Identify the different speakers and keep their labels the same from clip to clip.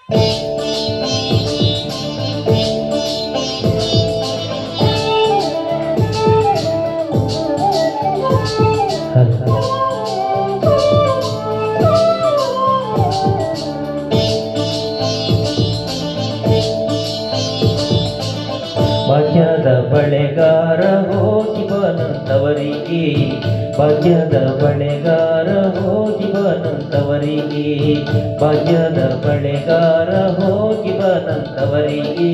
Speaker 1: ಭಾಗ್ಯದ ಬಳೆಗಾರ ಹೋಗಿ ಬನಂತವರಿಗೆ, ಭಾಗ್ಯದ ಬಳೆಗಾರ ಹೋಗಿ ಬನಂತವರಿಗೆ, ಭಾಗ್ಯದ ಬಳೆಗಾರ ಹೋಗಿ ಬನಂತವರಿಗೆ,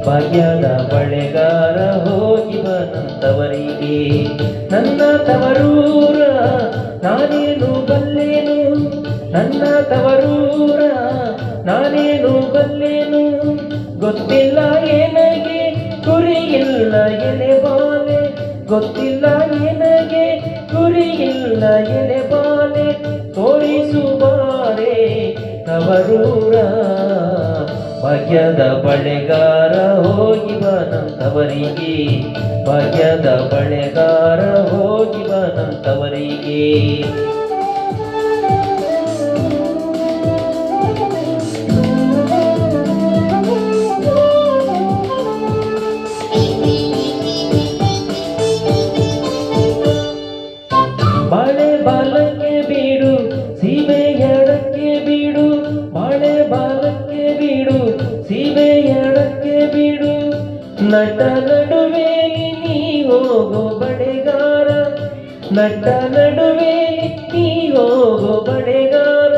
Speaker 1: ಭಾಗ್ಯದ ಬಳೆಗಾರ ಹೋಗಿ ಬನಂತವರಿಗೆ. ನನ್ನ ತವರೂರ ನಾನೇನು ಬಲ್ಲೆನು, ನನ್ನ ತವರೂರ ನಾನೇನು ಬಲ್ಲೆನು, ಗೊತ್ತಿಲ್ಲ ಏನಗೆ ಗುರಿಯಿಲ್ಲ ಎಲೆಬಾಲೆ, ಗೊತ್ತಿಲ್ಲ ಏನಗೆ ಗುರಿಯಿಲ್ಲ ಎಲೆಬಾಲೆ, ತೋರಿಸುವಾರೆ ತವರೂರ. ಭಾಗ್ಯದ ಬಳೆಗಾರ ಹೋಗಿ ಬನಂತವರಿಗೆ, ಭಾಗ್ಯದ ಬಳೆಗಾರ ಹೋಗಿ ಬನಂತವರಿಗೆ. ಬಾಳೆ ಬಾಲಕ್ಕೆ ಬೀಡು ಸೀಬೆ ಎಡಕ್ಕೆ ಬೀಡು, ಬಾಳೆ ಬಾಲಕ್ಕೆ ಬೀಡು ಸೀಬೆ ಎಡಕ್ಕೆ ಬೀಡು, ನಟ ನಡುವೆ ನೀ ಹೋಗೋ ಬಳೆಗಾರ, ನಟ ನಡುವೆ ನೀ ಹೋಗೋ ಬಳೆಗಾರ,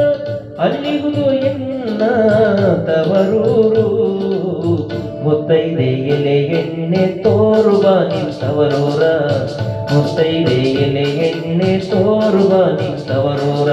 Speaker 1: ಅಲ್ಲಿಗುದು ಎನ್ನ ತವರೂರು. ಮುತ್ತೈದೆ ಎಲೆ ಎಣ್ಣೆ ತೋರುವ ನಿಂತವರೂರ, ಮುತ್ತೈದೆ ಎಲೆ ಎಣ್ಣೆ ತೋರುವ ನಿಂತವರೂರ.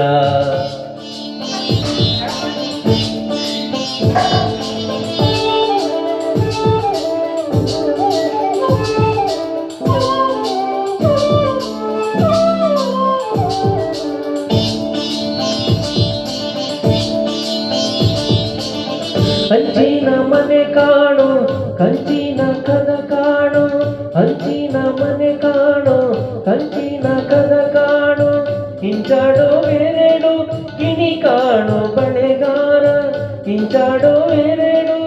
Speaker 1: ಹಂಚಿನ ಮನೆ ಕಾಣು ಕಂಚಿನ ಕದ ಕಾಣು, ಹಂಚಿನ ಮನೆ ಕಾಣು ಕಂಚಿನ ಕದ ಕಾಣು, ಹಿಂಚಾಡೋ ಎರಡು ಕಿಣಿ ಕಾಣು ಬಳೆಗಾರ, ಹಿಂಚಾಡೋ ಎರಡು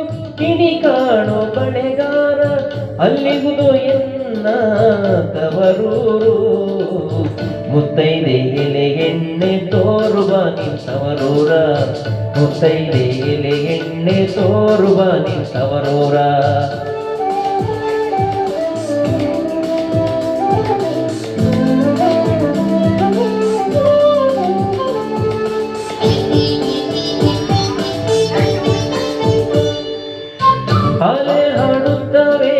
Speaker 1: ಕಿಣಿ ಕಾಣು ಬಳೆಗಾರ, ಅಲ್ಲಿಗುದು ಎನ್ನ ತವರೂರು. ಮುತ್ತೈದೆ ಎಲೆ ಎಣ್ಣೆ ತೋರುವ ನಿಂತವರೂರ, ಮುತ್ತೈದೆ ಎಲೆ ಎಣ್ಣೆ ತೋರುವ ನಿಂತವರೂರ. ಆಲೆ ಹಾಡುತ್ತವೆ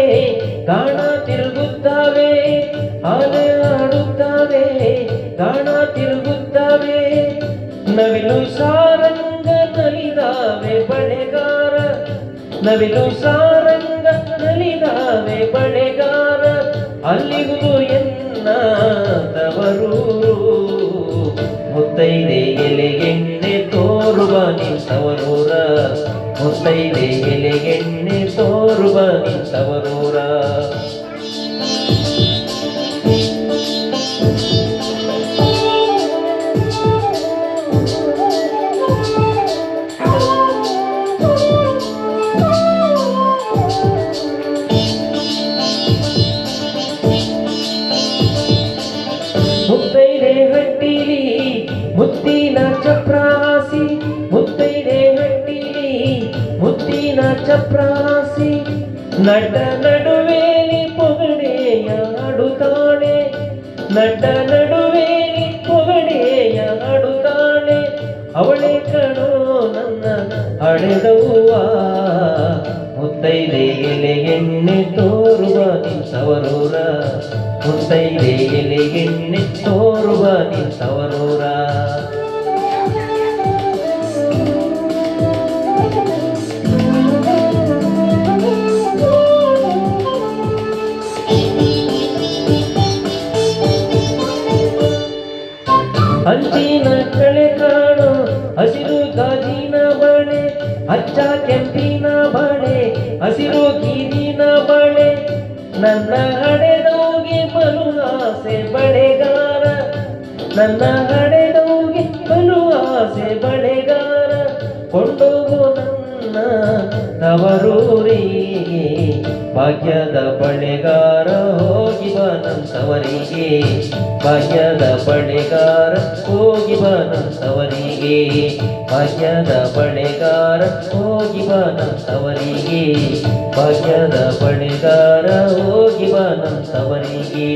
Speaker 1: ಗಾಣ ತಿರುಗುತ್ತವೆ, ಆಲೆ ಹಾಡುತ್ತವೆ ಗಾಣ ತಿರುಗುತ್ತವೆ, ನವಿಲು ಸಾರಂಗ ನಲಿದಾವೆ ಬಳೆಗಾರ, ನವಿಲು ಸಾರಂಗ ನಲಿದಾವೆ ಬಳೆಗಾರ, ಅಲ್ಲಿಗುದು ಎನ್ನ ತವರೂರು. ಮುತ್ತೈದೆ ಎಲೆ ಎಣ್ಣೆ ತೋರುವ ನಿಂತವರೂರ, ಮುತ್ತೈದೆ ಎಲೆ ಎಣ್ಣೆ ತೋರುವ ನಿಂತವರೂರ. ಮುತ್ತೈದೆ ಹಟ್ಟಿಲಿ ಮುತ್ತಿನ ಚಪ್ರಾಸಿ, ಮುತ್ತೈದೆ ಹಟ್ಟಿಲಿ ಮುತ್ತಿನ ಚಪ್ರಾಸಿ, ನಟ ನಡುವೇಲಿ ಪೊಗಡೆಯ ಆಡುತ್ತಾಳೆ, ನಟ ನಡುವೇಲಿ ಪೊಗಡೆಯ ಆಡುತ್ತಾಳೆ, ಅವಳೆ ಕಣೋ ನನ್ನ ಹಡೆದವ್ವ. ಮುತ್ತೈದೆ ಎಲೆ ಎಣ್ಣೆ ತೋರುವ ನಿಂತವರೂರ, ಮುತ್ತೈದೆ ಎಲೆ ಎಣ್ಣೆ ತೋರುವ ನಿಂತವರೂರ. ಹಂಚಿನ ಕಳೆ ಕಾಣು ಹಸಿರು ಗಾಜಿನ ಬಳೆ, ಹಚ್ಚ ಕೆಂಪಿನ ಬಳೆ ಹಸಿರು ಗೀರಿನ ಬಳೆ, ನನ್ನ ಹಡೆದೋಗಿ ಬಲು ಆಸೆ ಬಳೆಗಾರ, ನನ್ನ ಹಡೆದೋಗಿ ಬಲು ಆಸೆ ಬಳೆಗಾರ, ಕೊಂಡೋಗು ನನ್ನ ತವರೂರಿಗೆ ಭಾಗ್ಯದ ಬಳೆಗಾರ ಹೋಗಿ ಬಾ ನಮ್ಮವರಿಗೆ ಭಾಗ್ಯದ ಬಳೆಗಾರ ಹೋಗಿ ಬಾ ನಮ್ಮವರಿಗೆ ಭಾಗ್ಯದ ಬಳೆಗಾರ ಹೋಗಿ ಬಾ ನಮ್ಮವರಿಗೆ ಭಾಗ್ಯದ ಬಳೆಗಾರ ಹೋಗಿ ಬಾ ನಮ್ಮವರಿಗೆ